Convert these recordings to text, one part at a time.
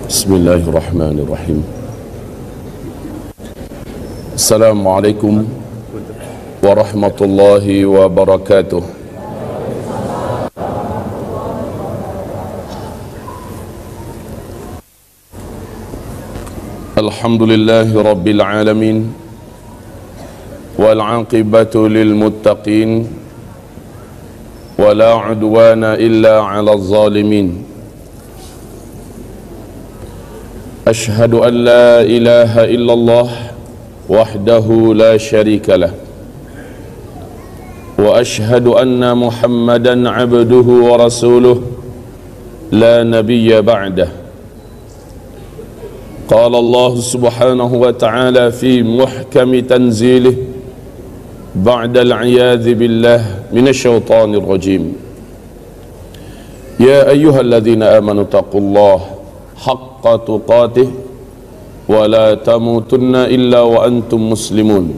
Bismillahirrahmanirrahim. Assalamualaikum warahmatullahi wabarakatuh. Alhamdulillahi rabbil alamin, wal aqibatu lil muttaqin, wala udwana illa 'alal zalimin. Ashhadu an la ilaha illallah wahdahu la syarika lah, wa ashhadu anna Muhammadan 'abduhu wa rasuluh la nabiyya ba'dah. Qala Allah subhanahu wa ta'ala fi muhkami tanzilih ba'da al-'iyadhi billah minasy syaithanir rajim. Ya ayyuhalladzina amanu taqullaha haqqa tuqatih wa la tamutunna illa wa antum muslimun.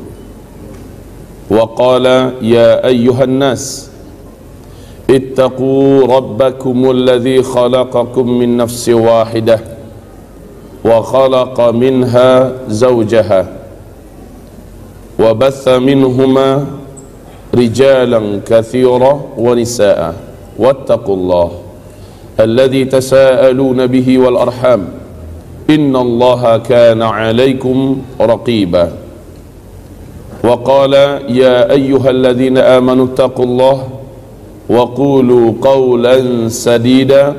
Wa qala ya ayyuhan nas ittaqu rabbakumul ladzi khalaqakum min nafsin wahidah wa khalaqa minha zawjaha wa batha minhuma rijalan katsira wa nisaa wattaqullaha alladzi tasaaluna bihi wal arham innallaha kana 'alaikum raqiba. Wa qala ya ayyuhalladzina amanu taqullaha wa qulu qawlan sadida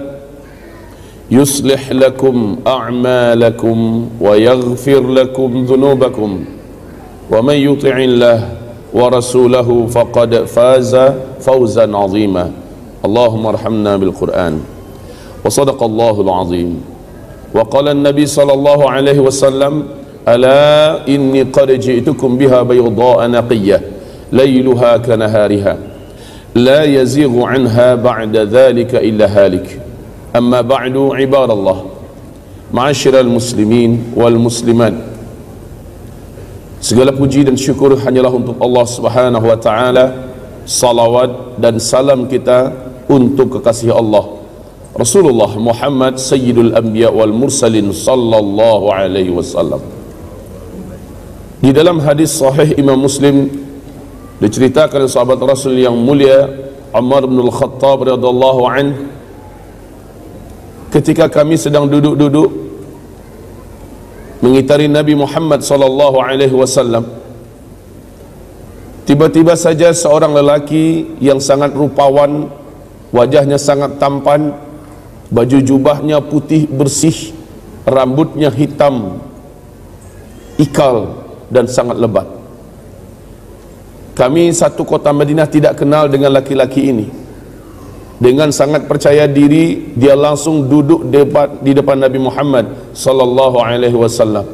yuslih lakum a'malakum wa yaghfir lakum dhunubakum wa man yuti'illah wa rasulahu faqad faza fawzan 'azima. Allahumma arhamna bil Qur'an. Wa sadaqallahul azim. Wa qala an-nabi sallallahu alaihi wasallam ala inni qad ji'tukum biha bayda'a naqiyyah layluha kanahariha la yazighu anha ba'da dhalika illa halik. Amma ba'du, ibadallah, ma'asyiral muslimin wal muslimat, segala puji dan syukur hanyalah untuk Allah subhanahu wa ta'ala. Salawat dan salam kita untuk kekasih Allah Rasulullah Muhammad Sayyidul Anbiya wal Mursalin sallallahu alaihi wasallam. Di dalam hadis sahih Imam Muslim diceritakan sahabat Rasul yang mulia Umar bin Al-Khattab radhiyallahu anhu, ketika kami sedang duduk-duduk mengitari Nabi Muhammad sallallahu alaihi wasallam, tiba-tiba saja seorang lelaki yang sangat rupawan, wajahnya sangat tampan, baju jubahnya putih bersih, rambutnya hitam ikal dan sangat lebat. Kami satu kota Madinah tidak kenal dengan laki-laki ini. Dengan sangat percaya diri, dia langsung duduk di depan Nabi Muhammad sallallahu alaihi wasallam.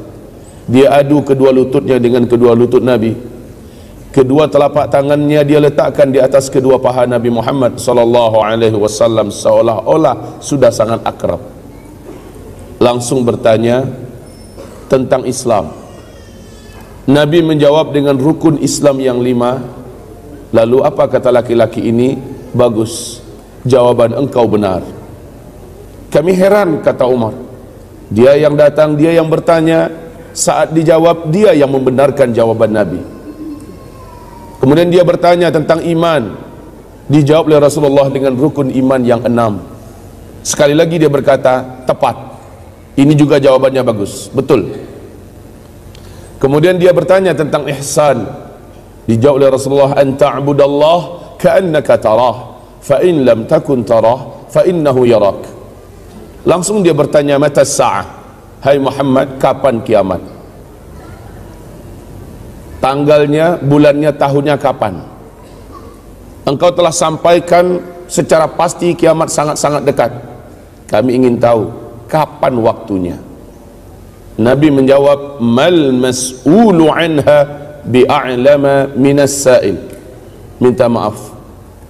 Dia adu kedua lututnya dengan kedua lutut Nabi. Kedua telapak tangannya dia letakkan di atas kedua paha Nabi Muhammad sallallahu alaihi wasallam, seolah-olah sudah sangat akrab. Langsung bertanya tentang Islam. Nabi menjawab dengan rukun Islam yang 5. Lalu apa kata laki-laki ini? Bagus, jawaban engkau benar. Kami heran, kata Umar. Dia yang datang, dia yang bertanya, saat dijawab dia yang membenarkan jawaban Nabi. Kemudian dia bertanya tentang iman, dijawab oleh Rasulullah dengan rukun iman yang 6. Sekali lagi dia berkata, tepat, ini juga jawabannya bagus, betul. Kemudian dia bertanya tentang ihsan, dijawab oleh Rasulullah, an ta'budallah ka'annaka tarah, fa in lam takun tarah fa innahu yarak. Langsung dia bertanya, mata sa'ah, hai Muhammad, kapan kiamat? Tanggalnya, bulannya, tahunnya kapan? Engkau telah sampaikan secara pasti kiamat sangat-sangat dekat. Kami ingin tahu kapan waktunya. Nabi menjawab, mal mas'ulu anha bi'a'lama minas sa'il. Minta maaf,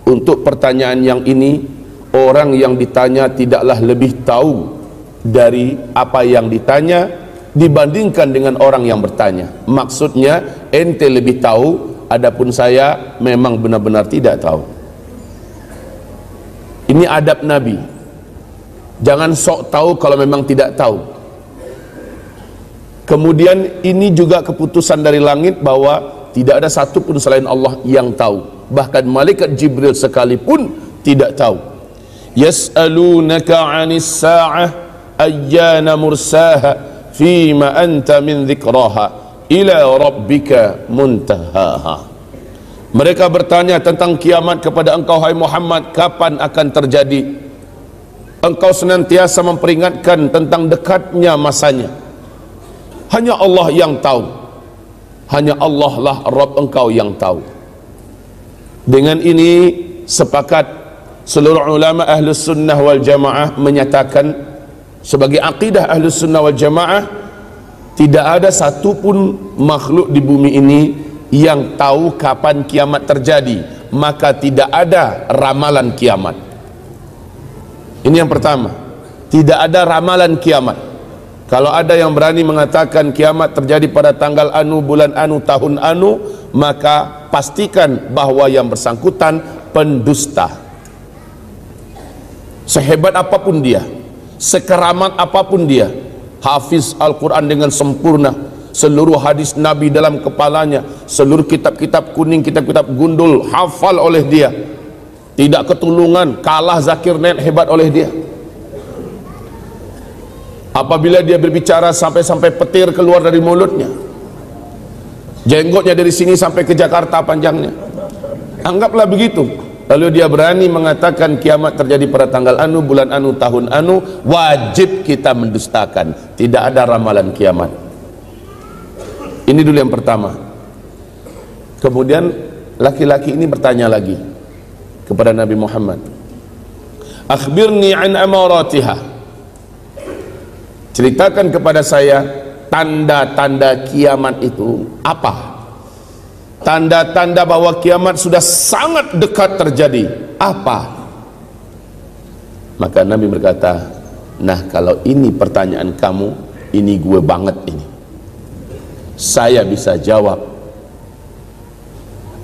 untuk pertanyaan yang ini, orang yang ditanya tidaklah lebih tahu dari apa yang ditanya dibandingkan dengan orang yang bertanya. Maksudnya ente lebih tahu, adapun saya memang benar-benar tidak tahu. Ini adab Nabi. Jangan sok tahu kalau memang tidak tahu. Kemudian ini juga keputusan dari langit bahwa tidak ada satu pun selain Allah yang tahu. Bahkan malaikat Jibril sekalipun tidak tahu. Yas'alunaka 'anis sa'ah ayyana mursaha fima anta min dzikraha ila rabbika muntahaha. Mereka bertanya tentang kiamat kepada engkau, hai Muhammad, kapan akan terjadi? Engkau senantiasa memperingatkan tentang dekatnya masanya. Hanya Allah yang tahu. Hanya Allah lah Rabb engkau yang tahu. Dengan ini sepakat seluruh ulama Ahlus Sunnah wal Jamaah menyatakan sebagai akidah Ahlus Sunnah wal Jamaah, tidak ada satupun makhluk di bumi ini yang tahu kapan kiamat terjadi, maka tidak ada ramalan kiamat. Ini yang pertama, tidak ada ramalan kiamat. Kalau ada yang berani mengatakan kiamat terjadi pada tanggal anu, bulan anu, tahun anu, maka pastikan bahwa yang bersangkutan pendusta. Sehebat apapun dia, sekeramat apapun dia, hafiz Al-Quran dengan sempurna, seluruh hadis Nabi dalam kepalanya, seluruh kitab-kitab kuning, kitab-kitab gundul hafal oleh dia, tidak ketulungan, kalah Zakir Naik hebat oleh dia. Apabila dia berbicara sampai petir keluar dari mulutnya, jenggotnya dari sini sampai ke Jakarta panjangnya, anggaplah begitu. Lalu dia berani mengatakan kiamat terjadi pada tanggal anu, bulan anu, tahun anu, wajib kita mendustakan. Tidak ada ramalan kiamat. Ini dulu yang pertama. Kemudian laki-laki ini bertanya lagi kepada Nabi Muhammad, akhbirni an amaratiha, ceritakan kepada saya tanda-tanda kiamat itu apa? Tanda-tanda bahwa kiamat sudah sangat dekat terjadi apa? Maka Nabi berkata, nah kalau ini pertanyaan kamu, ini gue banget ini, saya bisa jawab.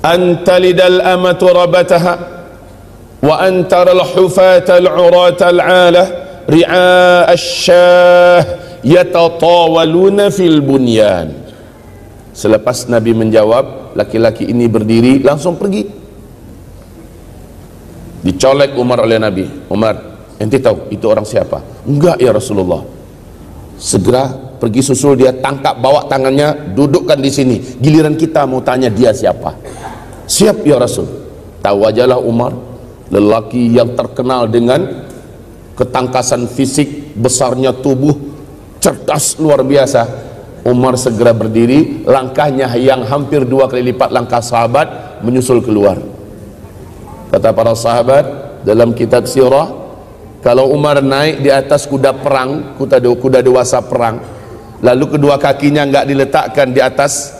Antalidal amatu rabataha wa antaral hufatal uratal alah ri'a asyah yatatawaluna fil bunyan. Selepas Nabi menjawab, laki-laki ini berdiri langsung pergi. Dicolek Umar oleh Nabi. Umar, ente tahu itu orang siapa? Enggak ya Rasulullah. Segera pergi susul dia, tangkap, bawa tangannya, dudukkan di sini. Giliran kita mau tanya dia siapa. Siap ya Rasul. Tahu ajalah Umar, lelaki yang terkenal dengan ketangkasan fisik, besarnya tubuh, cerdas luar biasa. Umar segera berdiri, langkahnya yang hampir 2 kali lipat langkah sahabat, menyusul keluar. Kata para sahabat dalam kitab sirah, kalau Umar naik di atas kuda perang, kuda dewasa perang, lalu kedua kakinya enggak diletakkan di atas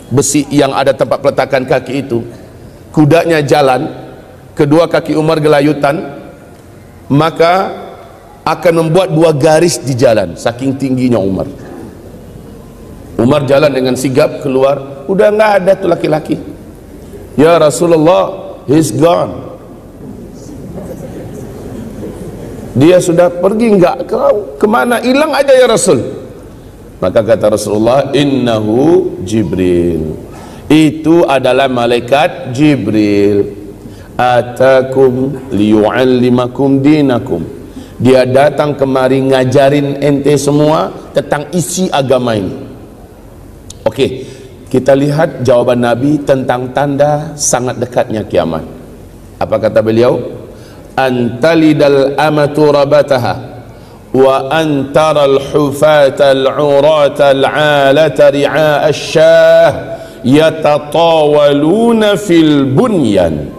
besi yang ada tempat peletakan kaki itu, kudanya jalan, kedua kaki Umar gelayutan, maka akan membuat 2 garis di jalan, saking tingginya Umar. Umar jalan dengan sigap keluar, udah nggak ada tuh laki-laki. Ya Rasulullah, he's gone. Dia sudah pergi, nggak kemana, hilang aja ya Rasul. Maka kata Rasulullah, innahu Jibril, itu adalah malaikat Jibril, atakum liyu'allimakum dinakum, dia datang kemari ngajarin ente semua tentang isi agama ini. Oke, kita lihat jawaban Nabi tentang tanda sangat dekatnya kiamat. Apa kata beliau? Antalidal amatu rabataha wa antaral hufatal uratal alata ri'a asyah yatatawaluna fil bunyan.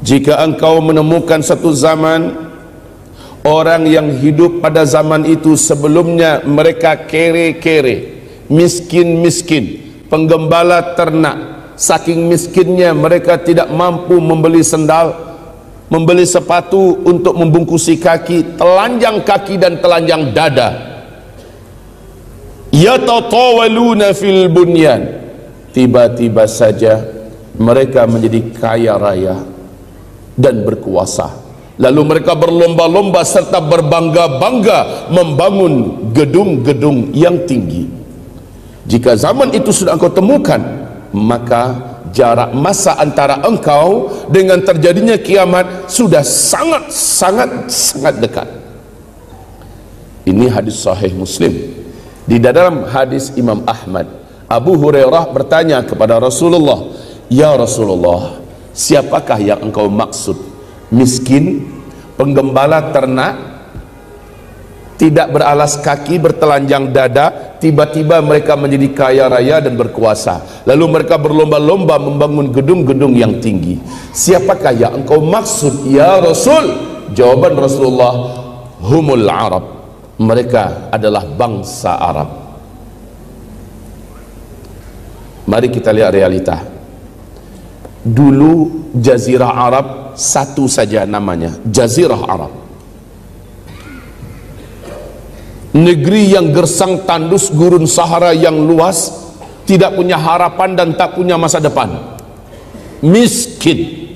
Jika engkau menemukan satu zaman orang yang hidup pada zaman itu sebelumnya mereka kere-kere, miskin-miskin, penggembala ternak, saking miskinnya mereka tidak mampu membeli sendal, membeli sepatu untuk membungkusi kaki, telanjang kaki dan telanjang dada. Yatatawaluna fil bunyan, tiba-tiba saja mereka menjadi kaya raya dan berkuasa, Lalu mereka berlomba-lomba serta berbangga-bangga membangun gedung-gedung yang tinggi. Jika zaman itu sudah engkau temukan, maka jarak masa antara engkau dengan terjadinya kiamat sudah sangat dekat. Ini hadis sahih Muslim. Di dalam hadis Imam Ahmad, Abu Hurairah bertanya kepada Rasulullah, "Ya Rasulullah, siapakah yang engkau maksud? Miskin, penggembala ternak, tidak beralas kaki, bertelanjang dada, tiba-tiba mereka menjadi kaya raya dan berkuasa. Lalu mereka berlomba-lomba membangun gedung-gedung yang tinggi. Siapakah yang engkau maksud ya Rasul?" Jawaban Rasulullah, "Humul Arab." Mereka adalah bangsa Arab. Mari kita lihat realita. Dulu Jazirah Arab satu saja namanya, Jazirah Arab. Negeri yang gersang tandus gurun Sahara yang luas, tidak punya harapan dan tak punya masa depan. Miskin,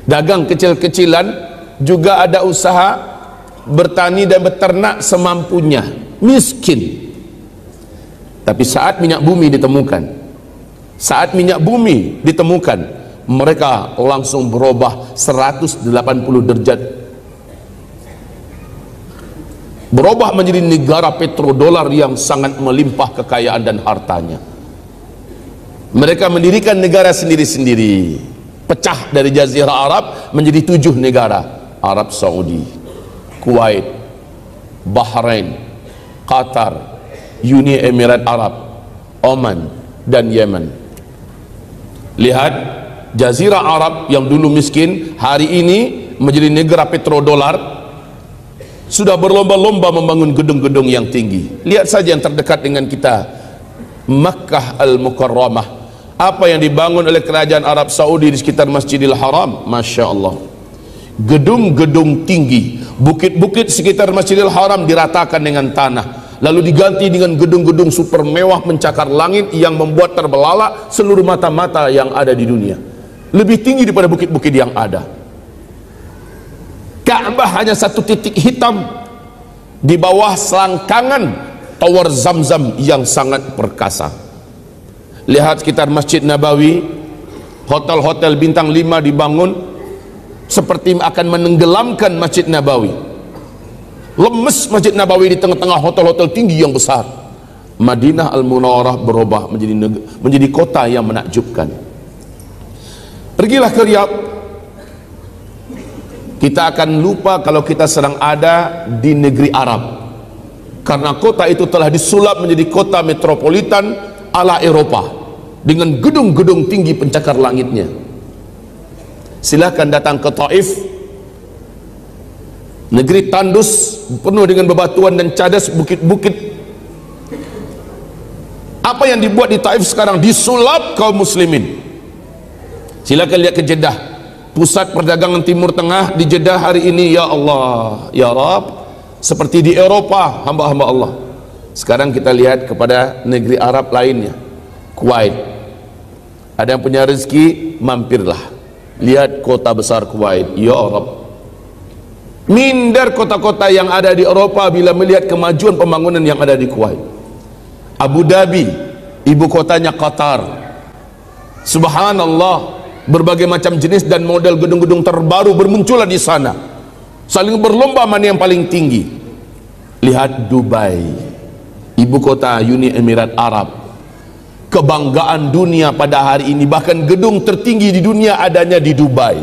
dagang kecil-kecilan, juga ada usaha bertani dan beternak semampunya. Miskin. Tapi saat minyak bumi ditemukan, mereka langsung berubah 180 derajat, berubah menjadi negara petrodolar yang sangat melimpah kekayaan dan hartanya. Mereka mendirikan negara sendiri-sendiri, pecah dari Jazirah Arab menjadi 7 negara: Arab Saudi, Kuwait, Bahrain, Qatar, Uni Emirat Arab, Oman, dan Yemen. Lihat, Jazirah Arab yang dulu miskin, hari ini menjadi negara petrodolar, sudah berlomba-lomba membangun gedung-gedung yang tinggi. Lihat saja yang terdekat dengan kita, Makkah Al-Mukarramah. Apa yang dibangun oleh kerajaan Arab Saudi di sekitar Masjidil Haram, Masya Allah. Gedung-gedung tinggi, bukit-bukit sekitar Masjidil Haram diratakan dengan tanah, lalu diganti dengan gedung-gedung super mewah mencakar langit yang membuat terbelalak seluruh mata-mata yang ada di dunia. Lebih tinggi daripada bukit-bukit yang ada. Ka'bah hanya satu titik hitam di bawah selangkangan tower Zamzam yang sangat perkasa. Lihat sekitar Masjid Nabawi, hotel-hotel bintang 5 dibangun seperti akan menenggelamkan Masjid Nabawi. Lemes Masjid Nabawi di tengah-tengah hotel-hotel tinggi yang besar. Madinah Al-Munawwarah berubah menjadi kota yang menakjubkan. Pergilah ke Riyadh, kita akan lupa kalau kita sedang ada di negeri Arab, karena kota itu telah disulap menjadi kota metropolitan ala Eropa dengan gedung-gedung tinggi pencakar langitnya. Silahkan datang ke Taif, negeri tandus penuh dengan bebatuan dan cadas, bukit-bukit. Apa yang dibuat di Taif sekarang disulap kaum muslimin. Silakan lihat ke Jeddah, pusat perdagangan Timur Tengah di Jeddah hari ini. Ya Allah, ya Rabb, seperti di Eropa hamba-hamba Allah. Sekarang kita lihat kepada negeri Arab lainnya, Kuwait. Ada yang punya rezeki, mampirlah, lihat kota besar Kuwait. Ya Rabb, minder kota-kota yang ada di Eropa bila melihat kemajuan pembangunan yang ada di Kuwait. Abu Dhabi, ibu kotanya Qatar. Subhanallah, berbagai macam jenis dan model gedung-gedung terbaru bermunculan di sana, saling berlomba mana yang paling tinggi. Lihat Dubai, ibu kota Uni Emirat Arab, kebanggaan dunia pada hari ini. Bahkan gedung tertinggi di dunia adanya di Dubai.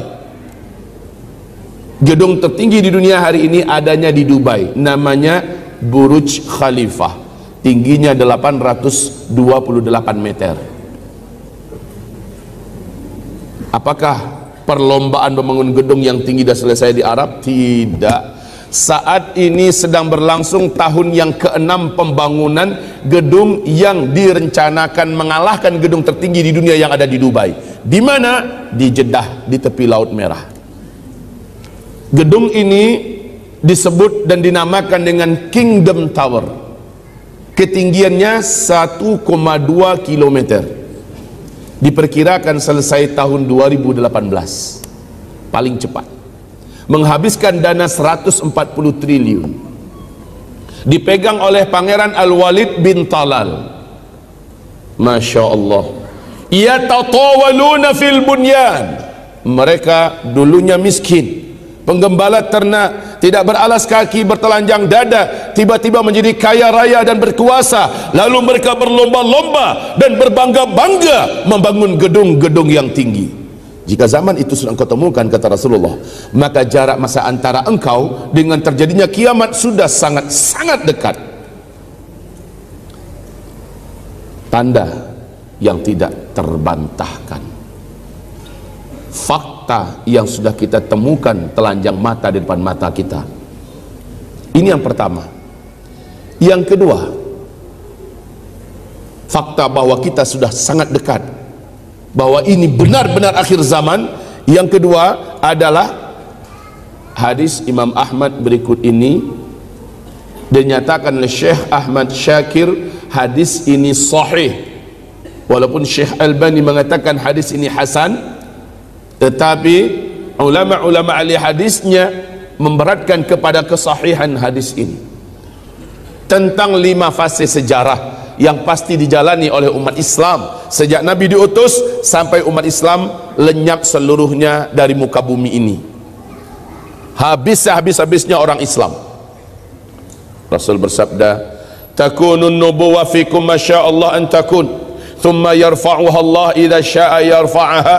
Gedung tertinggi di dunia hari ini adanya di Dubai, namanya Burj Khalifah, tingginya 828 meter. Apakah perlombaan membangun gedung yang tinggi sudah selesai di Arab? Tidak. Saat ini sedang berlangsung tahun yang ke-6 pembangunan gedung yang direncanakan mengalahkan gedung tertinggi di dunia yang ada di Dubai. Di mana? Di Jeddah, di tepi Laut Merah. Gedung ini disebut dan dinamakan dengan Kingdom Tower. Ketinggiannya 1,2 km. Diperkirakan selesai tahun 2018 paling cepat. menghabiskan dana 140 triliun, dipegang oleh Pangeran Al-Walid bin Talal. Masya Allah. Yatatawaluna fil bunyan. Mereka dulunya miskin, penggembala ternak, tidak beralas kaki, bertelanjang dada, tiba-tiba menjadi kaya raya dan berkuasa. Lalu mereka berlomba-lomba dan berbangga-bangga membangun gedung-gedung yang tinggi. Jika zaman itu sudah engkau temukan, kata Rasulullah, maka jarak masa antara engkau dengan terjadinya kiamat sudah sangat-sangat dekat. Tanda yang tidak terbantahkan, fakta yang sudah kita temukan telanjang mata di depan mata kita. Ini yang pertama. Yang kedua, fakta bahwa kita sudah sangat dekat, bahwa ini benar-benar akhir zaman. Yang kedua adalah hadis Imam Ahmad berikut ini, dinyatakan oleh Syekh Ahmad Syakir, hadis ini sahih, walaupun Syekh Albani mengatakan hadis ini hasan, tetapi ulama-ulama ahli hadisnya memberatkan kepada kesahihan hadis ini, tentang 5 fase sejarah yang pasti dijalani oleh umat Islam sejak Nabi diutus sampai umat Islam lenyap seluruhnya dari muka bumi ini. Habis-habisnya orang Islam. Rasul bersabda, takunun nubuwah fikum masyaallah an takun, thumma yarfa'uha Allah idza syaa yarfa'aha,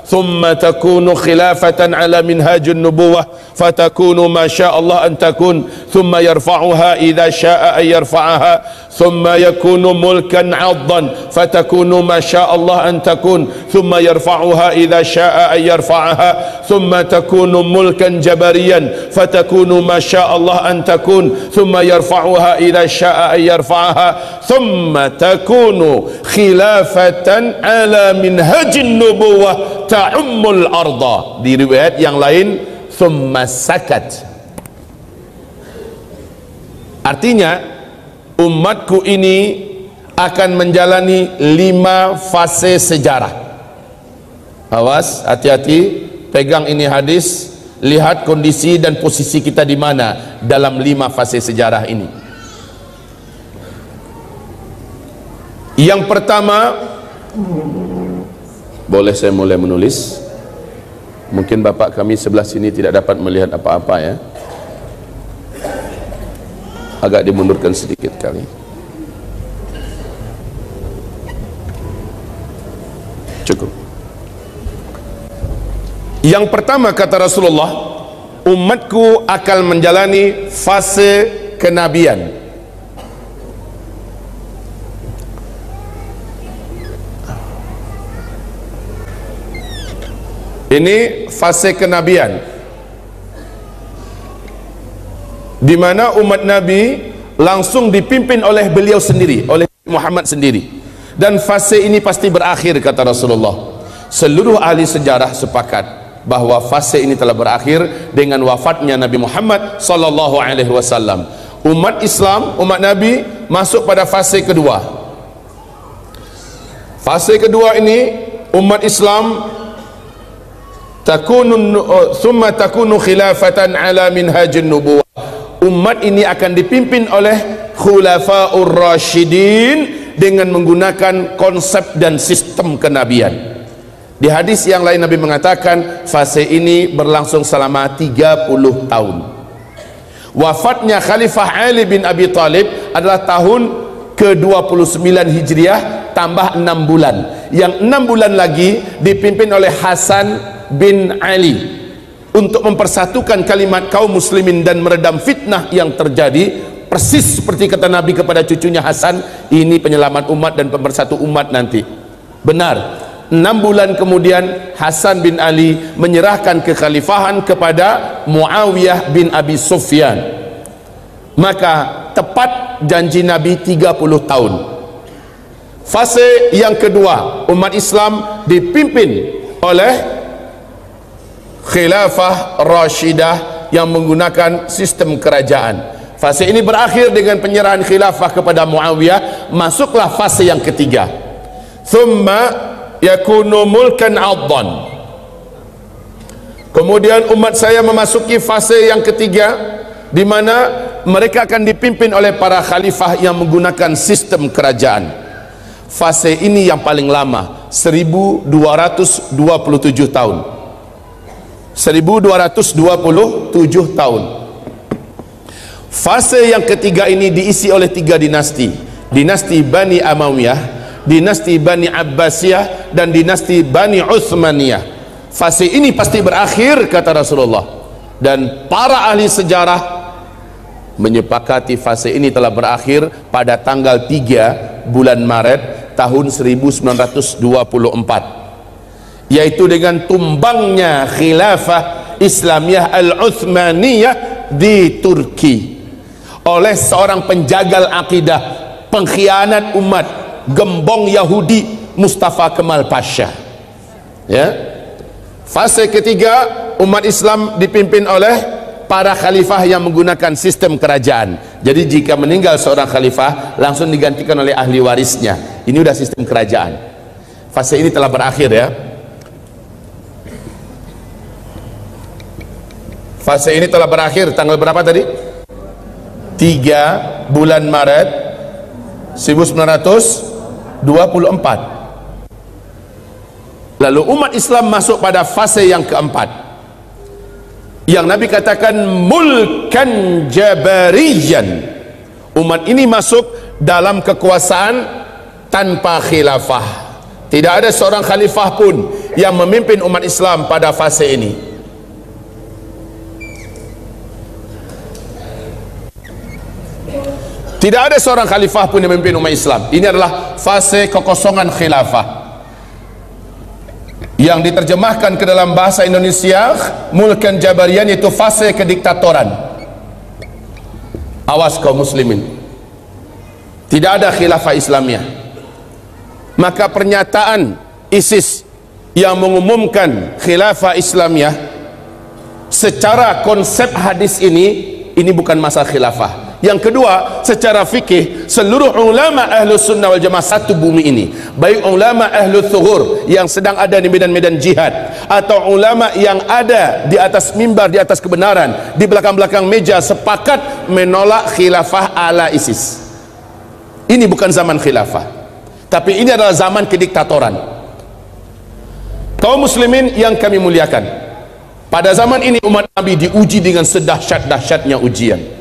thumma takunu khilafatan ala minhajun nubuwah fatakunu masyaallah an takun, thumma yarfa'uha idza syaa ay yarfa'aha, thumma yakunu mulkan 'addan fatakunu masyaallah an takun, thumma yarfa'uha idza syaa ay yarfa'aha, thumma takunu mulkan jabariyan fatakunu masyaallah an takun, thumma yarfa'uha idza syaa ay yarfa'aha, thumma takunu khilafatan ala minhajin nubuwah ta'ummul arda. Di riwayat yang lain thumma sakat. Artinya umatku ini akan menjalani 5 fase sejarah. Awas, hati-hati, pegang ini hadis, lihat kondisi dan posisi kita di mana dalam 5 fase sejarah ini. Yang pertama, boleh saya mulai menulis? Mungkin bapak kami sebelah sini tidak dapat melihat apa-apa ya. Agak dimundurkan sedikit kali. Cukup. Yang pertama kata Rasulullah, umatku akan menjalani fase kenabian. Ini fase kenabian, di mana umat Nabi langsung dipimpin oleh beliau sendiri, oleh Muhammad sendiri. Dan fase ini pasti berakhir kata Rasulullah. Seluruh ahli sejarah sepakat bahwa fase ini telah berakhir dengan wafatnya Nabi Muhammad sallallahu alaihi wasallam. Umat Islam, umat Nabi masuk pada fase kedua. Fase kedua ini umat Islam thumma takunu khilafatan ala minhajin nubuwah. Umat ini akan dipimpin oleh khulafaur rasyidin dengan menggunakan konsep dan sistem kenabian. Di hadis yang lain Nabi mengatakan fase ini berlangsung selama 30 tahun. Wafatnya Khalifah Ali bin Abi Thalib adalah tahun ke-29 Hijriah tambah 6 bulan. Yang 6 bulan lagi dipimpin oleh Hasan bin Ali untuk mempersatukan kalimat kaum muslimin dan meredam fitnah yang terjadi, persis seperti kata Nabi kepada cucunya Hasan, ini penyelamat umat dan pemersatu umat nanti. Benar, 6 bulan kemudian Hasan bin Ali menyerahkan kekhalifahan kepada Muawiyah bin Abi Sufyan. Maka tepat janji Nabi 30 tahun. Fase yang kedua, umat Islam dipimpin oleh khilafah rasyidah yang menggunakan sistem kerajaan. Fase ini berakhir dengan penyerahan khilafah kepada Muawiyah. Masuklah fase yang ketiga, thumma yakunu mulkan 'addan. Kemudian umat saya memasuki fase yang ketiga, di mana mereka akan dipimpin oleh para khalifah yang menggunakan sistem kerajaan. Fase ini yang paling lama, 1227 tahun. 1227 tahun. Fase yang ketiga ini diisi oleh 3 dinasti. Dinasti Bani Amawiyah, dinasti Bani Abbasiyah, dan dinasti Bani Utsmaniyah. Fase ini pasti berakhir, kata Rasulullah, dan para ahli sejarah menyepakati fase ini telah berakhir pada tanggal 3 bulan Maret tahun 1924, yaitu dengan tumbangnya khilafah Islamiyah Al-Utsmaniyah di Turki oleh seorang penjagal akidah, pengkhianat umat, gembong Yahudi, Mustafa Kemal Pasha. Ya. Fase ketiga, umat Islam dipimpin oleh para khalifah yang menggunakan sistem kerajaan. Jadi jika meninggal seorang khalifah, langsung digantikan oleh ahli warisnya. Ini udah sistem kerajaan. Fase ini telah berakhir, ya. Fase ini telah berakhir tanggal berapa tadi? 3 bulan Maret 1924. Lalu umat Islam masuk pada fase yang keempat, yang Nabi katakan mulkan jabariyan. Umat ini masuk dalam kekuasaan tanpa khilafah. Tidak ada seorang khalifah pun yang memimpin umat Islam pada fase ini. Tidak ada seorang khalifah pun yang memimpin umat Islam. Ini adalah fase kekosongan khilafah, yang diterjemahkan ke dalam bahasa Indonesia mulkan jabarian, yaitu fase kediktatoran. Awas kaum muslimin, tidak ada khilafah Islamiyah. Maka pernyataan ISIS yang mengumumkan khilafah Islamiyah, secara konsep hadis ini bukan masalah khilafah. Yang kedua, secara fikih, seluruh ulama ahlus sunnah wal jamaah satu bumi ini, baik ulama ahlus thughur yang sedang ada di medan-medan jihad, atau ulama yang ada di atas mimbar, di atas kebenaran, di belakang-belakang meja, sepakat menolak khilafah ala ISIS. Ini bukan zaman khilafah, tapi ini adalah zaman kediktatoran. Kaum muslimin yang kami muliakan, pada zaman ini umat Nabi diuji dengan sedahsyat-dahsyatnya ujian.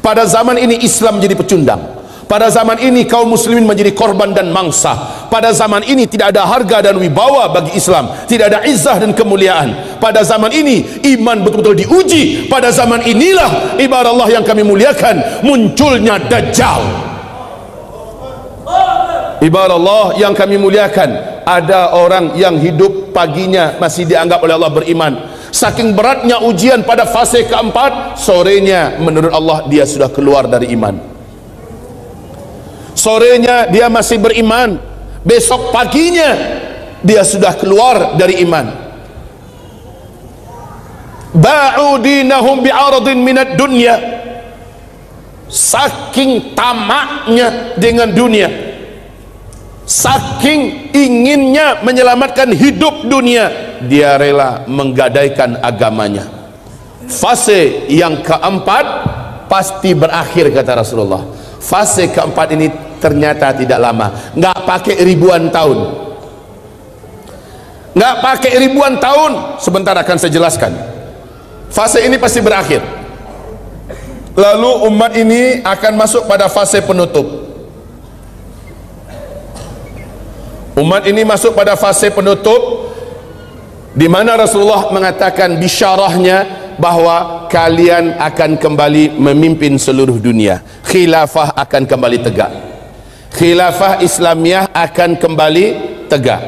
Pada zaman ini Islam menjadi pecundang. Pada zaman ini kaum muslimin menjadi korban dan mangsa. Pada zaman ini tidak ada harga dan wibawa bagi Islam, tidak ada izzah dan kemuliaan. Pada zaman ini iman betul-betul diuji. Pada zaman inilah, ibarat Allah yang kami muliakan, munculnya Dajjal. Ibarat Allah yang kami muliakan, ada orang yang hidup paginya masih dianggap oleh Allah beriman. Saking beratnya ujian pada fase keempat, sorenya menurut Allah dia sudah keluar dari iman. Sorenya dia masih beriman, besok paginya dia sudah keluar dari iman. Ba'u dinahum bi'aradin minad dunya. Saking tamaknya dengan dunia, saking inginnya menyelamatkan hidup dunia, dia rela menggadaikan agamanya. Fase yang keempat pasti berakhir, kata Rasulullah. Fase keempat ini ternyata tidak lama, nggak pakai ribuan tahun, nggak pakai ribuan tahun. Sebentar akan saya jelaskan. Fase ini pasti berakhir. Lalu umat ini akan masuk pada fase penutup. Umat ini masuk pada fase penutup, di mana Rasulullah mengatakan bisyarahnya bahwa kalian akan kembali memimpin seluruh dunia. Khilafah akan kembali tegak. Khilafah Islamiyah akan kembali tegak.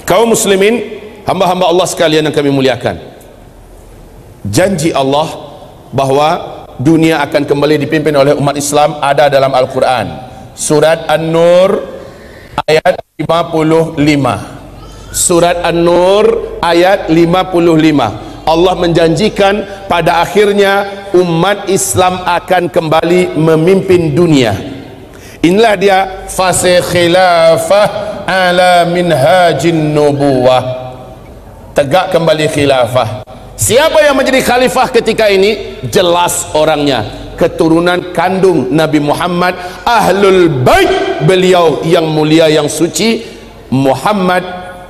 Kaum muslimin, hamba-hamba Allah sekalian yang kami muliakan, janji Allah bahwa dunia akan kembali dipimpin oleh umat Islam ada dalam Al-Quran. Surat An-Nur ayat 55. Surat An-Nur ayat 55. Allah menjanjikan pada akhirnya umat Islam akan kembali memimpin dunia. Inilah dia fase khilafah ala minhajin nubuwah. tegak kembali khilafah. Siapa yang menjadi khalifah ketika ini? Jelas orangnya, keturunan kandung Nabi Muhammad, ahlul bait beliau yang mulia yang suci, Muhammad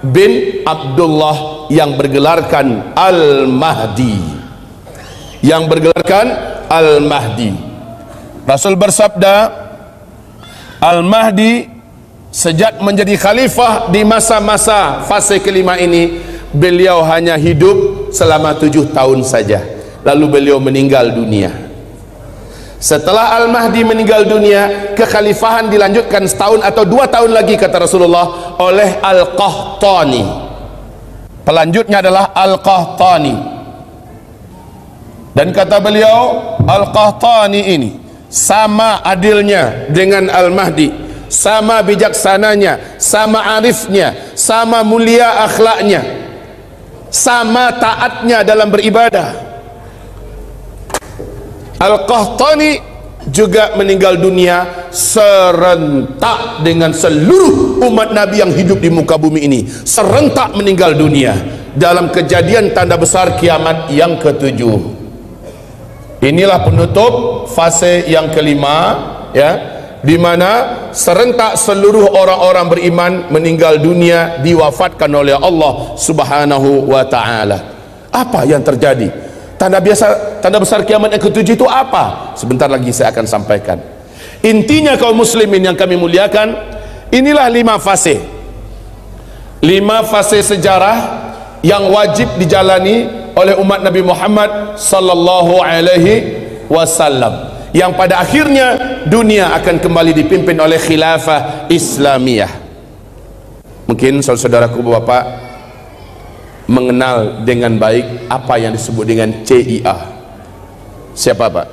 bin Abdullah yang bergelarkan Al-Mahdi, yang bergelarkan Al-Mahdi. Rasul bersabda, Al-Mahdi sejak menjadi khalifah di masa-masa fase kelima ini, beliau hanya hidup selama 7 tahun saja, lalu beliau meninggal dunia. Setelah Al-Mahdi meninggal dunia, kekhalifahan dilanjutkan setahun atau 2 tahun lagi kata Rasulullah oleh Al-Qahtani. Pelanjutnya adalah Al-Qahtani. Dan kata beliau, Al-Qahtani ini sama adilnya dengan Al-Mahdi, sama bijaksananya, sama arifnya, sama mulia akhlaknya, sama taatnya dalam beribadah. Al-Qahtani juga meninggal dunia serentak dengan seluruh umat Nabi yang hidup di muka bumi ini, serentak meninggal dunia dalam kejadian tanda besar kiamat yang ke-7. Inilah penutup fase yang kelima, ya, di mana serentak seluruh orang-orang beriman meninggal dunia, diwafatkan oleh Allah Subhanahu wa taala. Apa yang terjadi? Tanda besar kiamat yang ke-7 itu apa? Sebentar lagi saya akan sampaikan. Intinya kaum muslimin yang kami muliakan, inilah 5 fase. 5 fase sejarah yang wajib dijalani oleh umat Nabi Muhammad sallallahu alaihi wasallam, yang pada akhirnya dunia akan kembali dipimpin oleh khilafah Islamiyah. Mungkin saudara-saudaraku bapak mengenal dengan baik apa yang disebut dengan CIA. Siapa Pak?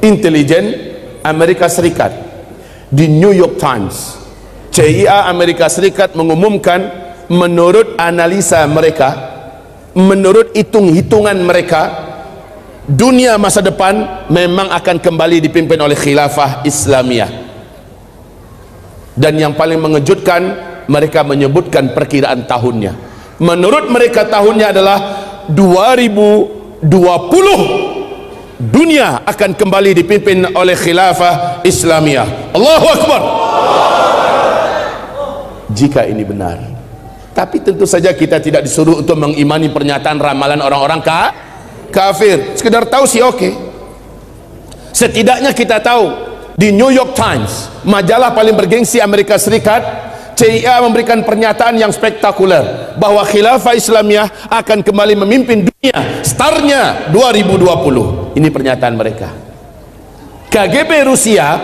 Intelijen Amerika Serikat. Di New York Times, CIA Amerika Serikat mengumumkan, menurut analisa mereka, menurut hitung-hitungan mereka, dunia masa depan memang akan kembali dipimpin oleh khilafah Islamiyah. Dan yang paling mengejutkan, mereka menyebutkan perkiraan tahunnya. Menurut mereka tahunnya adalah 2020, dunia akan kembali dipimpin oleh khilafah Islamiyah. Allahu Akbar. Jika ini benar, tapi tentu saja kita tidak disuruh untuk mengimani pernyataan ramalan orang-orang kafir. Sekedar tahu sih oke. Setidaknya kita tahu di New York Times, majalah paling bergengsi Amerika Serikat, CIA memberikan pernyataan yang spektakuler bahwa khilafah Islamiyah akan kembali memimpin dunia, startnya 2020. Ini pernyataan mereka. KGB Rusia,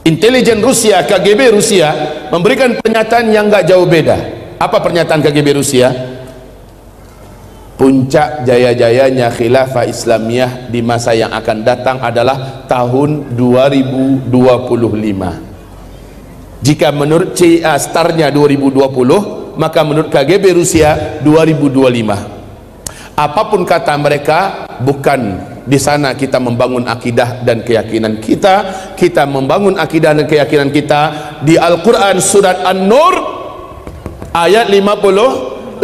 intelijen Rusia, KGB Rusia memberikan pernyataan yang gak jauh beda. Apa pernyataan KGB Rusia? Puncak jaya-jayanya khilafah Islamiyah di masa yang akan datang adalah tahun 2025. Jika menurut CIA startnya 2020, maka menurut KGB Rusia 2025. Apapun kata mereka, bukan di sana kita membangun akidah dan keyakinan kita. Kita membangun akidah dan keyakinan kita di Al-Quran surat An-Nur ayat 55.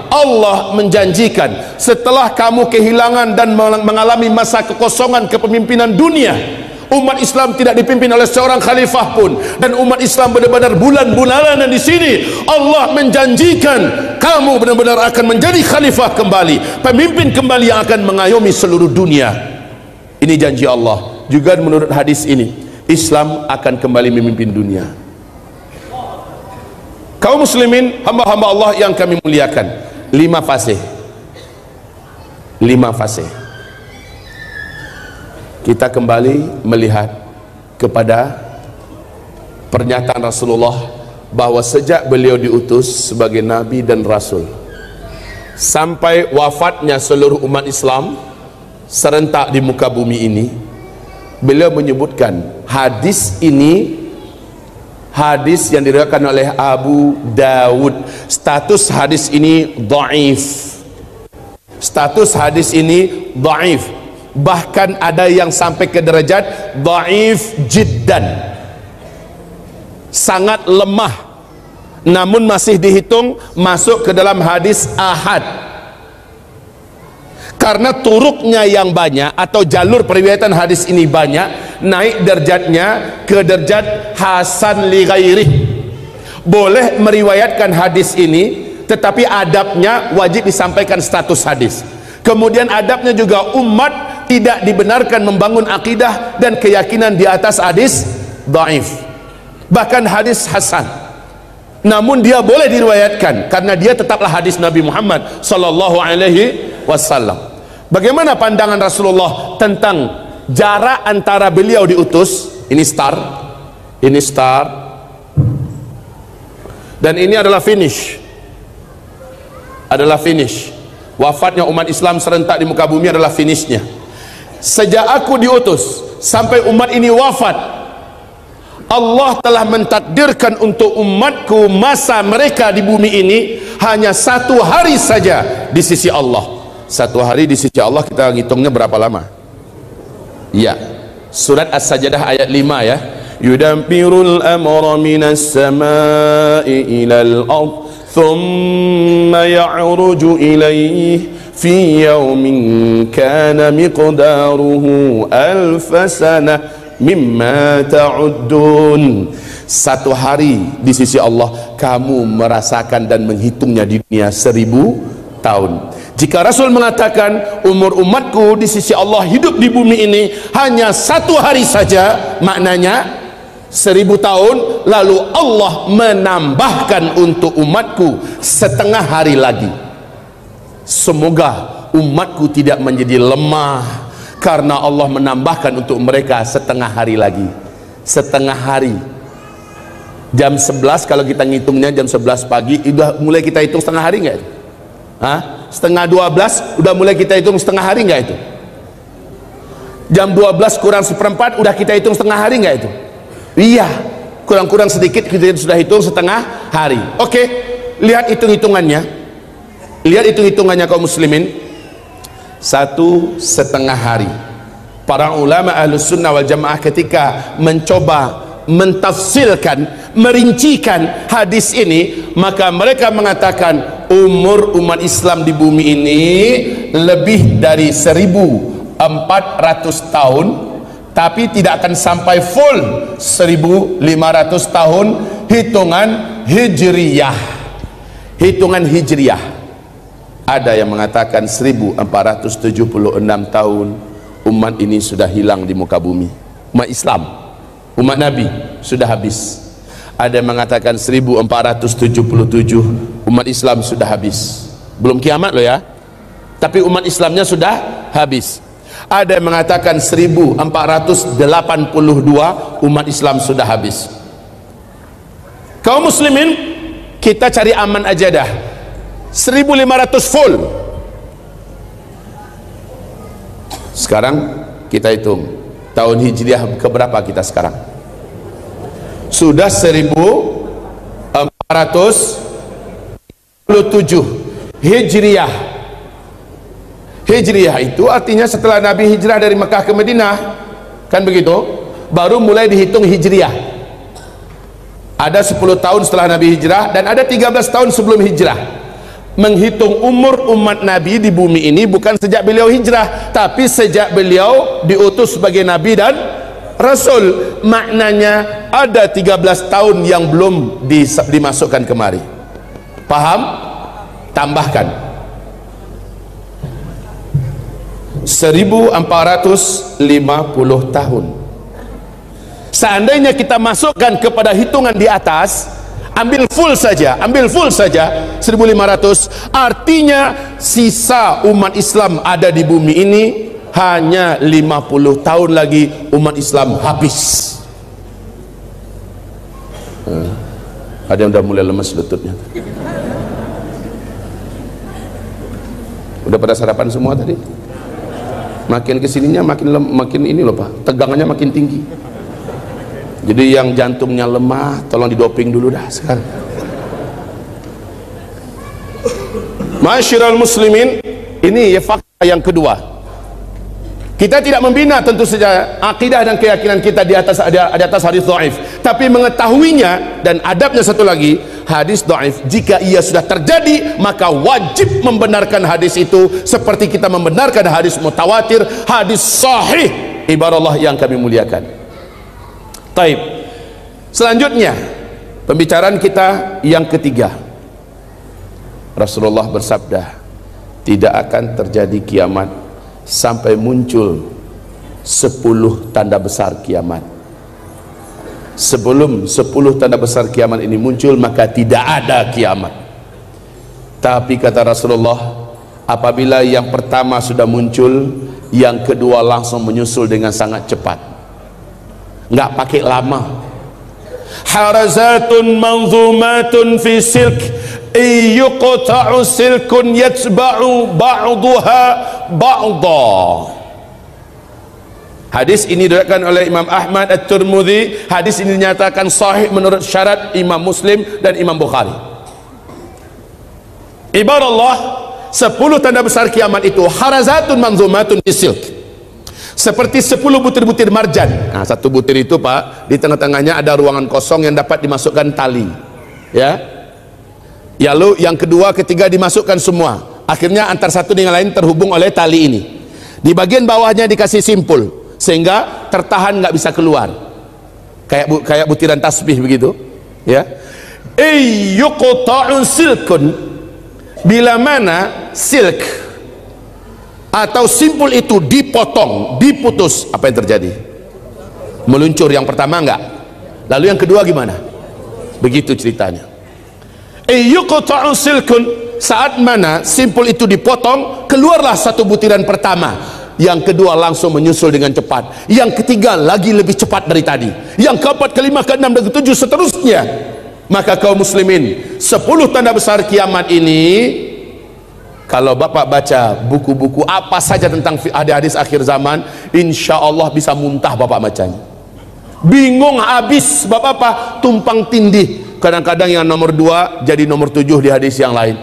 Allah menjanjikan, setelah kamu kehilangan dan mengalami masa kekosongan kepemimpinan dunia, umat Islam tidak dipimpin oleh seorang khalifah pun, dan umat Islam benar-benar bulan-bulanan di sini, Allah menjanjikan kamu benar-benar akan menjadi khalifah kembali, pemimpin kembali yang akan mengayomi seluruh dunia. Ini janji Allah. Juga menurut hadis ini, Islam akan kembali memimpin dunia. Kaum muslimin, hamba-hamba Allah yang kami muliakan, 5 fase. 5 fase. Kita kembali melihat kepada pernyataan Rasulullah bahwa sejak beliau diutus sebagai nabi dan rasul sampai wafatnya seluruh umat Islam serentak di muka bumi ini, beliau menyebutkan hadis ini, hadis yang diriwayatkan oleh Abu Dawud. Status hadis ini dhaif. Status hadis ini dhaif. Bahkan ada yang sampai ke derajat dhaif jiddan, sangat lemah. namun masih dihitung masuk ke dalam hadis ahad, karena turuknya yang banyak atau jalur periwayatan hadis ini banyak, naik derajatnya ke derajat hasan li ghairih. Boleh meriwayatkan hadis ini, tetapi adabnya wajib disampaikan status hadis. Kemudian adabnya juga umat tidak dibenarkan membangun akidah dan keyakinan di atas hadis dhaif, bahkan hadis hasan, namun dia boleh diriwayatkan karena dia tetaplah hadis Nabi Muhammad sallallahu alaihi wasallam. Bagaimana pandangan Rasulullah tentang jarak antara beliau diutus? Ini start, ini start, dan ini adalah finish. Adalah finish. Wafatnya umat Islam serentak di muka bumi adalah finishnya. Sejak aku diutus sampai umat ini wafat, Allah telah mentakdirkan untuk umatku masa mereka di bumi ini hanya 1 hari saja di sisi Allah. 1 hari di sisi Allah kita ngitungnya berapa lama? Ya, surat As-Sajdah ayat 5 ya. Yudabbirul amra minas samai ilal ard thumma ya'ruju ilayhi fi yawmin kana miqdaruhu alfa sanah mimma ta'uddun. 1 hari di sisi Allah kamu merasakan dan menghitungnya di dunia 1000 tahun. Jika Rasul mengatakan umur umatku di sisi Allah hidup di bumi ini hanya 1 hari saja, maknanya 1000 tahun, lalu Allah menambahkan untuk umatku 1/2 hari lagi. Semoga umatku tidak menjadi lemah karena Allah menambahkan untuk mereka 1/2 hari lagi. 1/2 hari, jam 11 kalau kita ngitungnya jam 11 pagi, udah mulai kita hitung 1/2 hari nggak itu? Hah? 11:30 udah mulai kita hitung 1/2 hari nggak itu? Jam 12 kurang 1/4 udah kita hitung 1/2 hari nggak itu? Iya, kurang-kurang sedikit kita sudah hitung 1/2 hari. Oke, lihat hitung-hitungannya, lihat hitung-hitungannya kaum muslimin. 1,5 hari. Para ulama Ahlus Sunnah wal Jamaah ketika mencoba mentafsirkan, merincikan hadis ini, maka mereka mengatakan umur umat Islam di bumi ini lebih dari 1400 tahun, tapi tidak akan sampai full 1500 tahun hitungan hijriyah. Hitungan hijriyah ada yang mengatakan 1476 tahun umat ini sudah hilang di muka bumi. Umat Islam, umat Nabi sudah habis. Ada yang mengatakan 1477 umat Islam sudah habis. Belum kiamat loh ya, tapi umat Islamnya sudah habis. Ada yang mengatakan 1482 umat Islam sudah habis. Kaum muslimin, kita cari aman aja dah. 1500 full. Sekarang kita hitung tahun hijriah keberapa kita sekarang? Sudah 1427 hijriah. Hijriah itu artinya setelah Nabi hijrah dari Mekah ke Madinah, kan begitu, baru mulai dihitung hijriah. Ada 10 tahun setelah Nabi hijrah dan ada 13 tahun sebelum hijrah. Menghitung umur umat Nabi di bumi ini bukan sejak beliau hijrah, tapi sejak beliau diutus sebagai Nabi dan Rasul. Maknanya ada 13 tahun yang belum dimasukkan kemari. Paham? Tambahkan 1450 tahun. Seandainya kita masukkan kepada hitungan di atas, ambil full saja 1500, artinya sisa umat Islam ada di bumi ini hanya 50 tahun lagi umat Islam habis. Ada yang udah mulai lemes lututnya. Udah pada sarapan semua tadi? Makin kesininya makin ini loh Pak, tegangannya makin tinggi. Jadi yang jantungnya lemah tolong didoping dulu dah sekarang. Masyiral muslimin, ini ya fakta yang kedua. Kita tidak membina tentu saja akidah dan keyakinan kita di atas hadis dhaif, tapi mengetahuinya. Dan adabnya satu lagi, hadis dhaif jika ia sudah terjadi maka wajib membenarkan hadis itu seperti kita membenarkan hadis mutawatir, hadis sahih. Ibarat yang kami muliakan. Taib. Selanjutnya pembicaraan kita yang ketiga. Rasulullah bersabda, tidak akan terjadi kiamat sampai muncul 10 tanda besar kiamat. Sebelum 10 tanda besar kiamat ini muncul, maka tidak ada kiamat. Tapi kata Rasulullah, apabila yang pertama sudah muncul, yang kedua langsung menyusul dengan sangat cepat, nggak pakai lama. Harazatun manzumatun fi silk, yuqta'u silkun yatba'u ba'daha ba'da. Hadis ini diriwayatkan oleh Imam Ahmad At-Tirmidzi. Hadis ini dinyatakan sahih menurut syarat Imam Muslim dan Imam Bukhari. Ibarat 10 tanda besar kiamat itu harazatun manzumatun fi silk, seperti 10 butir-butir marjan. Nah, satu butir itu Pak, di tengah-tengahnya ada ruangan kosong yang dapat dimasukkan tali, ya. Lalu yang kedua, ketiga dimasukkan semua. Akhirnya antar satu dengan lain terhubung oleh tali ini. Di bagian bawahnya dikasih simpul sehingga tertahan, nggak bisa keluar. Kayak butiran tasbih begitu, ya. Yuqta'u silkun, bila mana silk atau simpul itu dipotong, diputus, apa yang terjadi? Meluncur. Yang pertama enggak. Lalu yang kedua gimana? Begitu ceritanya. Yuqta'u silkun, saat mana simpul itu dipotong, keluarlah satu butiran pertama, yang kedua langsung menyusul dengan cepat, yang ketiga lagi lebih cepat dari tadi, yang keempat, kelima, keenam, dan ketujuh, seterusnya. Maka kaum muslimin, 10 tanda besar kiamat ini, kalau Bapak baca buku-buku apa saja tentang hadis akhir zaman, insya Allah bisa muntah Bapak bacanya. Bingung habis Bapak, tumpang tindih. Kadang-kadang yang nomor 2 jadi nomor 7 di hadis yang lain.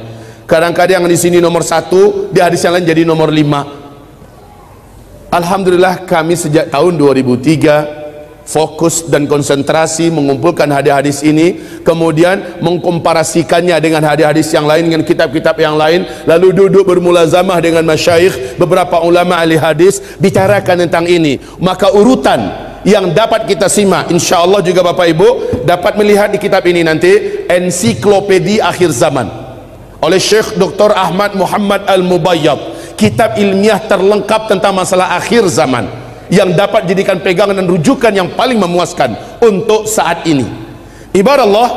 Kadang-kadang yang di sini nomor 1, di hadis yang lain jadi nomor 5. Alhamdulillah kami sejak tahun 2003 fokus dan konsentrasi mengumpulkan hadis-hadis ini, kemudian mengkomparasikannya dengan hadis-hadis yang lain, dengan kitab-kitab yang lain, lalu duduk bermulazamah dengan masyayikh, beberapa ulama ahli hadis, bicarakan tentang ini. Maka urutan yang dapat kita simak, insya Allah juga Bapak Ibu dapat melihat di kitab ini nanti, Ensiklopedia Akhir Zaman oleh Syekh Dr. Ahmad Muhammad Al-Mubayyad, kitab ilmiah terlengkap tentang masalah akhir zaman yang dapat jadikan pegangan dan rujukan yang paling memuaskan untuk saat ini. Ibarat Allah,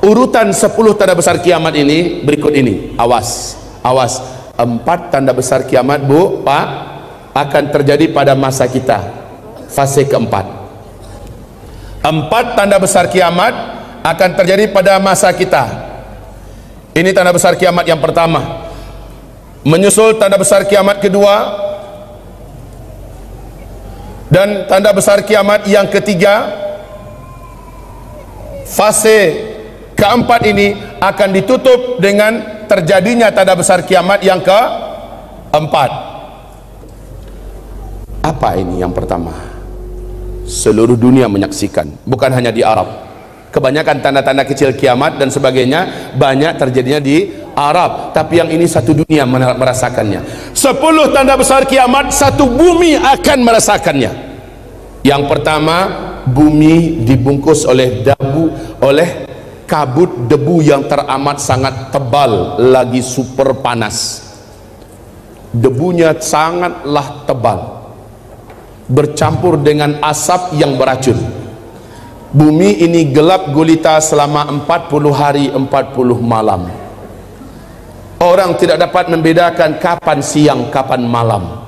urutan 10 tanda besar kiamat ini berikut ini. Awas, 4 tanda besar kiamat Bu, Pak, akan terjadi pada masa kita, fase keempat. 4 tanda besar kiamat akan terjadi pada masa kita. Ini tanda besar kiamat yang pertama. Menyusul tanda besar kiamat kedua, dan tanda besar kiamat yang ketiga. Fase keempat ini akan ditutup dengan terjadinya tanda besar kiamat yang keempat. Apa ini yang pertama? Seluruh dunia menyaksikan, bukan hanya di Arab. Kebanyakan tanda-tanda kecil kiamat dan sebagainya banyak terjadinya di Arab, tapi yang ini satu dunia merasakannya. 10 tanda besar kiamat, satu bumi akan merasakannya. Yang pertama, bumi dibungkus oleh kabut debu yang teramat sangat tebal, lagi super panas. Debunya sangatlah tebal, bercampur dengan asap yang beracun. Bumi ini gelap gulita selama 40 hari 40 malam. Orang tidak dapat membedakan kapan siang kapan malam.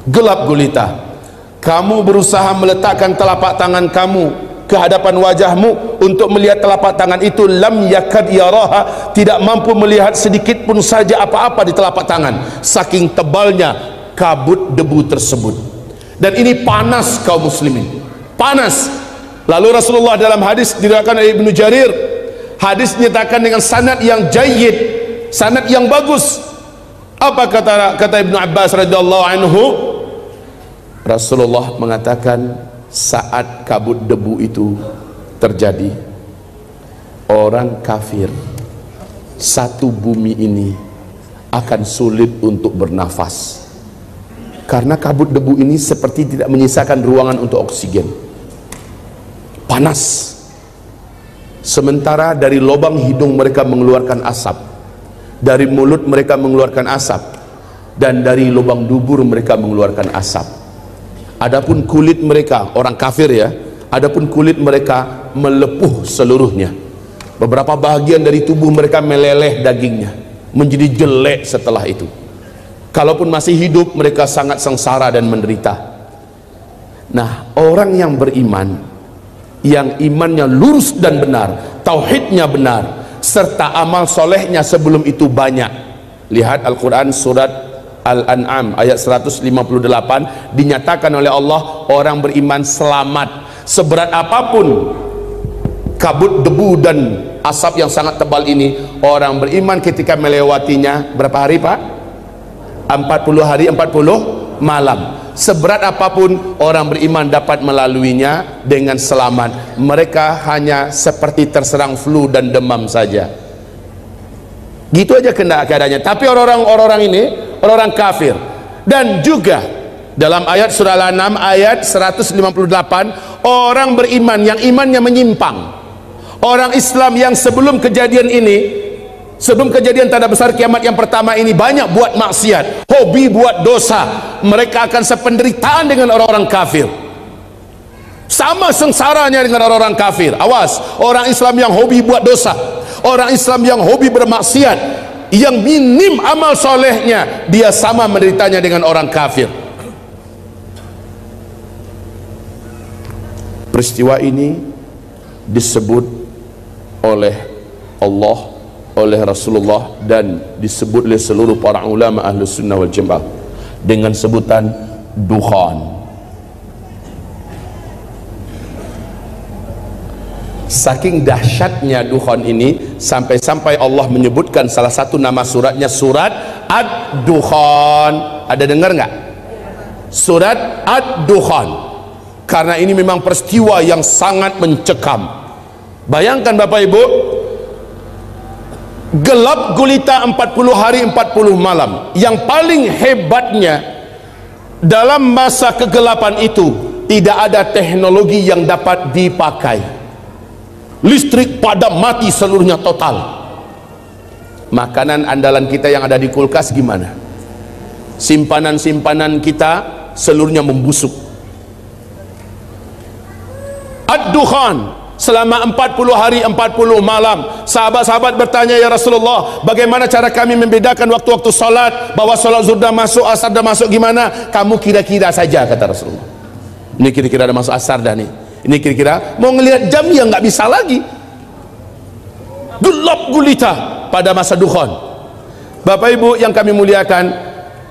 Gelap gulita. Kamu berusaha meletakkan telapak tangan kamu ke hadapan wajahmu untuk melihat telapak tangan itu, lam yakad yaraha, tidak mampu melihat sedikit pun saja apa-apa di telapak tangan, saking tebalnya kabut debu tersebut. Dan ini panas kaum muslimin, panas. Lalu Rasulullah dalam hadis diriwayatkan oleh Ibnu Jarir, hadis dinyatakan dengan sanad yang jayyid, sanad yang bagus. Apa kata Ibnu Abbas radhiyallahu anhu? Rasulullah mengatakan saat kabut debu itu terjadi, orang kafir satu bumi ini akan sulit untuk bernafas, karena kabut debu ini seperti tidak menyisakan ruangan untuk oksigen, panas. Sementara dari lubang hidung mereka mengeluarkan asap, dari mulut mereka mengeluarkan asap, dan dari lubang dubur mereka mengeluarkan asap. Adapun kulit mereka, orang kafir ya, adapun kulit mereka melepuh seluruhnya. Beberapa bahagian dari tubuh mereka meleleh dagingnya, menjadi jelek setelah itu. Kalaupun masih hidup, mereka sangat sengsara dan menderita. Nah, orang yang beriman, yang imannya lurus dan benar, tauhidnya benar, serta amal solehnya sebelum itu banyak. Lihat Al-Quran surat Al-An'am ayat 158, dinyatakan oleh Allah orang beriman selamat. Seberat apapun kabut debu dan asap yang sangat tebal ini, orang beriman ketika melewatinya, berapa hari Pak? 40 hari 40 malam. Seberat apapun orang beriman dapat melaluinya dengan selamat. Mereka hanya seperti terserang flu dan demam saja, gitu aja keadaannya. Tapi orang-orang ini orang kafir. Dan juga dalam ayat surah Al-An'am ayat 158, orang beriman yang imannya menyimpang, orang Islam yang sebelum kejadian ini, sebelum kejadian tanda besar kiamat yang pertama ini, banyak buat maksiat, hobi buat dosa, mereka akan sependeritaan dengan orang-orang kafir, sama sengsaranya dengan orang-orang kafir. Awas, orang Islam yang hobi buat dosa, orang Islam yang hobi bermaksiat, yang minim amal solehnya, dia sama menderitanya dengan orang kafir. Peristiwa ini disebut oleh Allah, oleh Rasulullah, dan disebut oleh seluruh para ulama Ahlus Sunnah wal Jamaah dengan sebutan dukhan. Saking dahsyatnya dukhan ini, sampai-sampai Allah menyebutkan salah satu nama suratnya surat Ad-Dukhan. Ada dengar nggak? Surat Ad-Dukhan. Karena ini memang peristiwa yang sangat mencekam. Bayangkan Bapak Ibu, gelap gulita 40 hari 40 malam. Yang paling hebatnya, dalam masa kegelapan itu tidak ada teknologi yang dapat dipakai. Listrik padam mati seluruhnya total. Makanan andalan kita yang ada di kulkas gimana? Simpanan-simpanan kita seluruhnya membusuk. Ad-Dukhan selama 40 hari 40 malam. Sahabat-sahabat bertanya, ya Rasulullah, bagaimana cara kami membedakan waktu-waktu salat, bahwa salat zuhur dah masuk, asar dah masuk, gimana? Kamu kira-kira saja, kata Rasulullah. Ini kira-kira dah masuk asar dah nih. Ini kira-kira mau ngelihat jam ya nggak bisa lagi. Gelap gulita pada masa dukhan. Bapak Ibu yang kami muliakan,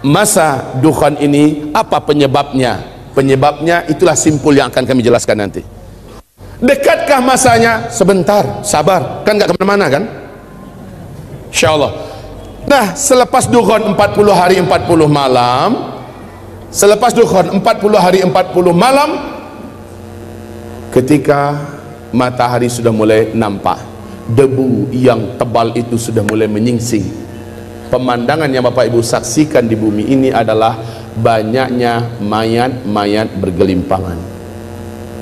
masa dukhan ini apa penyebabnya? Penyebabnya itulah simpul yang akan kami jelaskan nanti. Dekatkah masanya? Sebentar, sabar, kan nggak kemana-mana kan, insyaallah. Nah, selepas dukhan 40 hari 40 malam, selepas dukhan 40 hari 40 malam, ketika matahari sudah mulai nampak, debu yang tebal itu sudah mulai menyingsing. Pemandangan yang Bapak Ibu saksikan di bumi ini adalah banyaknya mayat-mayat bergelimpangan.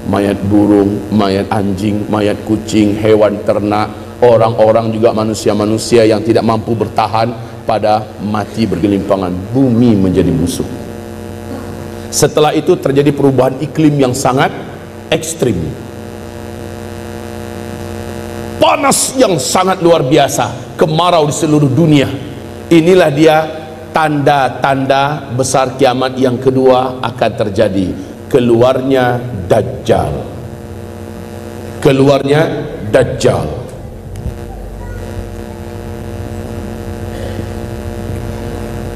Mayat burung, mayat anjing, mayat kucing, hewan ternak, orang-orang juga manusia-manusia yang tidak mampu bertahan pada mati bergelimpangan. Bumi menjadi musuh. Setelah itu terjadi perubahan iklim yang sangat ekstrim. Panas yang sangat luar biasa, kemarau di seluruh dunia. Inilah dia tanda-tanda besar kiamat yang kedua akan terjadi. Keluarnya Dajjal. Keluarnya Dajjal.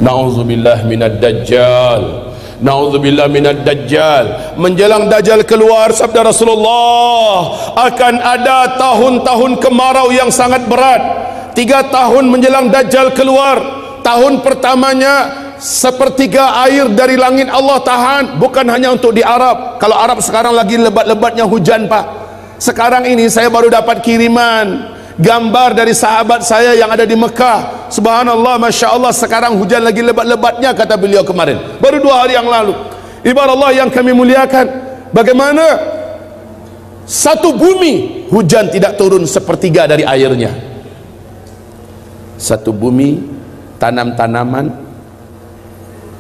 Na'udzubillah minad Dajjal. Na'udzubillah minad Dajjal. Menjelang Dajjal keluar, sabda Rasulullah, akan ada tahun-tahun kemarau yang sangat berat. 3 tahun menjelang Dajjal keluar. Tahun pertamanya sepertiga air dari langit Allah tahan, bukan hanya untuk di Arab. Kalau Arab sekarang lagi lebat-lebatnya hujan Pak. Sekarang ini saya baru dapat kiriman gambar dari sahabat saya yang ada di Mekah. Subhanallah, Masya Allah, sekarang hujan lagi lebat-lebatnya, kata beliau kemarin, baru 2 hari yang lalu. Ibarat Allah yang kami muliakan, bagaimana satu bumi hujan tidak turun sepertiga dari airnya. Satu bumi, tanam-tanaman,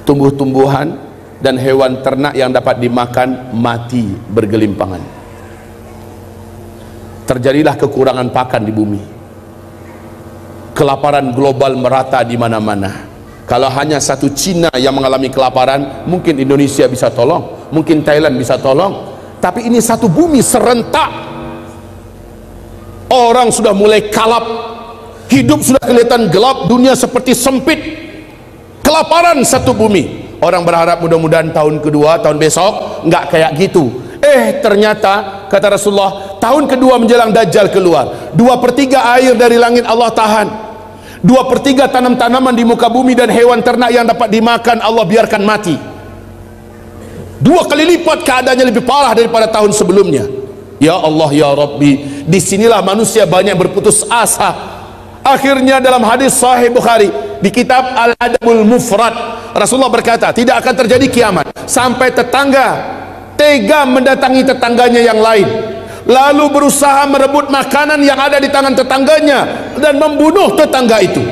tumbuh-tumbuhan dan hewan ternak yang dapat dimakan mati bergelimpangan. Terjadilah kekurangan pakan di bumi. Kelaparan global merata di mana-mana. Kalau hanya satu Cina yang mengalami kelaparan, mungkin Indonesia bisa tolong, mungkin Thailand bisa tolong. Tapi ini satu bumi serentak. Orang sudah mulai kalap, hidup sudah kelihatan gelap, dunia seperti sempit. Kelaparan satu bumi. Orang berharap mudah-mudahan tahun kedua, tahun besok nggak kayak gitu. Ternyata kata Rasulullah, tahun kedua menjelang Dajjal keluar, 2/3 air dari langit Allah tahan, 2/3 tanam-tanaman di muka bumi dan hewan ternak yang dapat dimakan Allah biarkan mati. 2 kali lipat keadaannya, lebih parah daripada tahun sebelumnya. Ya Allah ya Rabbi, disinilah manusia banyak berputus asa. Akhirnya dalam hadis Sahih Bukhari di kitab Al-Adabul Mufrad, Rasulullah berkata, tidak akan terjadi kiamat sampai tetangga tega mendatangi tetangganya yang lain, lalu berusaha merebut makanan yang ada di tangan tetangganya dan membunuh tetangga itu.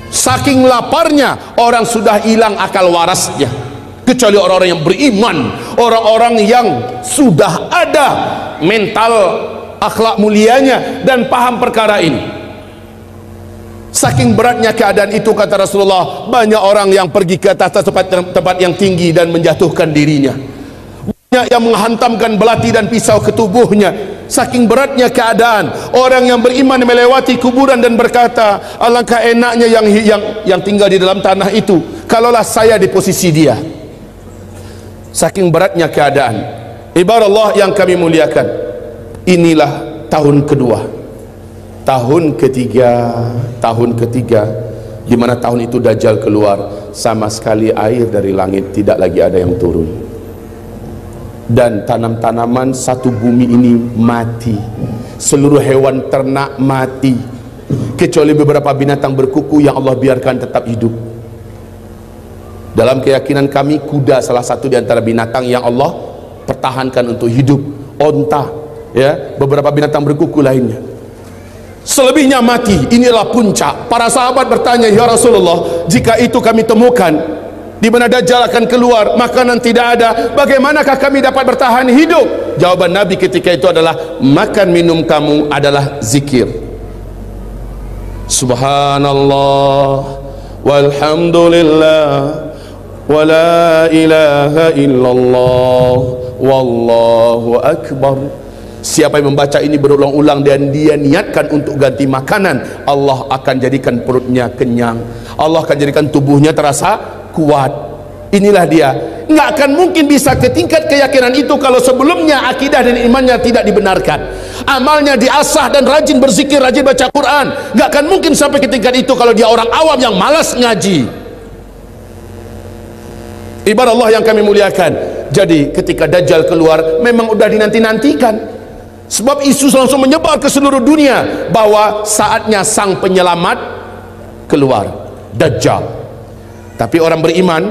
Saking laparnya, orang sudah hilang akal warasnya, kecuali orang-orang yang beriman, orang-orang yang sudah ada mental akhlak mulianya dan paham perkara ini. Saking beratnya keadaan itu, kata Rasulullah, banyak orang yang pergi ke atas tempat yang tinggi dan menjatuhkan dirinya. Banyak yang menghantamkan belati dan pisau ke tubuhnya. Saking beratnya keadaan, orang yang beriman melewati kuburan dan berkata, alangkah enaknya yang tinggal di dalam tanah itu, kalaulah saya di posisi dia. Saking beratnya keadaan. Ibarat Allah yang kami muliakan, inilah tahun kedua, tahun ketiga, di mana tahun itu Dajjal keluar, sama sekali air dari langit tidak lagi ada yang turun. Dan tanam-tanaman satu bumi ini mati, seluruh hewan ternak mati, kecuali beberapa binatang berkuku yang Allah biarkan tetap hidup. Dalam keyakinan kami, kuda salah satu di antara binatang yang Allah pertahankan untuk hidup, onta, ya, beberapa binatang berkuku lainnya. Selebihnya mati. Inilah puncak. Para sahabat bertanya, ya Rasulullah, jika itu kami temukan di mana Dajjal akan keluar, makanan tidak ada, bagaimanakah kami dapat bertahan hidup? Jawaban Nabi ketika itu adalah, makan minum kamu adalah zikir. Subhanallah walhamdulillah wa la ilaha illallah wallahu akbar. Siapa yang membaca ini berulang-ulang dan dia niatkan untuk ganti makanan, Allah akan jadikan perutnya kenyang, Allah akan jadikan tubuhnya terasa kuat. Inilah dia. Nggak akan mungkin bisa ke tingkat keyakinan itu kalau sebelumnya akidah dan imannya tidak dibenarkan, amalnya diasah dan rajin berzikir, rajin baca Quran. Nggak akan mungkin sampai ke tingkat itu kalau dia orang awam yang malas ngaji. Ibarat Allah yang kami muliakan. Jadi ketika Dajjal keluar, memang udah dinanti-nantikan. Sebab isu langsung menyebar ke seluruh dunia bahwa saatnya sang penyelamat keluar, Dajjal. Tapi orang beriman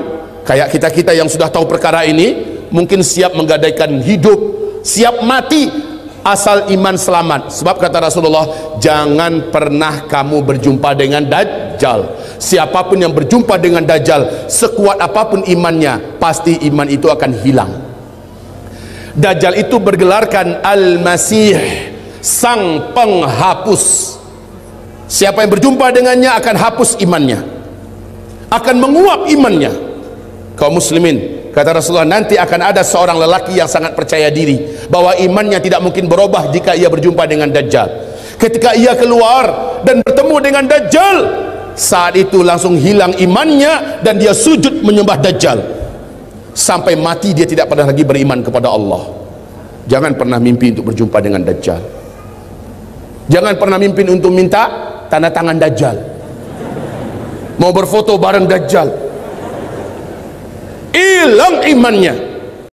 kayak kita-kita yang sudah tahu perkara ini, mungkin siap menggadaikan hidup, siap mati, asal iman selamat. Sebab kata Rasulullah, jangan pernah kamu berjumpa dengan Dajjal. Siapapun yang berjumpa dengan Dajjal, sekuat apapun imannya, pasti iman itu akan hilang. Dajjal itu bergelarkan Al-Masih, sang penghapus. Siapa yang berjumpa dengannya akan hapus imannya, akan menguap imannya. Kaum muslimin, kata Rasulullah, nanti akan ada seorang lelaki yang sangat percaya diri bahwa imannya tidak mungkin berubah jika ia berjumpa dengan Dajjal. Ketika ia keluar dan bertemu dengan Dajjal, saat itu langsung hilang imannya dan dia sujud menyembah Dajjal. Sampai mati dia tidak pernah lagi beriman kepada Allah. Jangan pernah mimpi untuk berjumpa dengan Dajjal. Jangan pernah mimpi untuk minta tanda tangan Dajjal. mau berfoto bareng Dajjal, hilang imannya.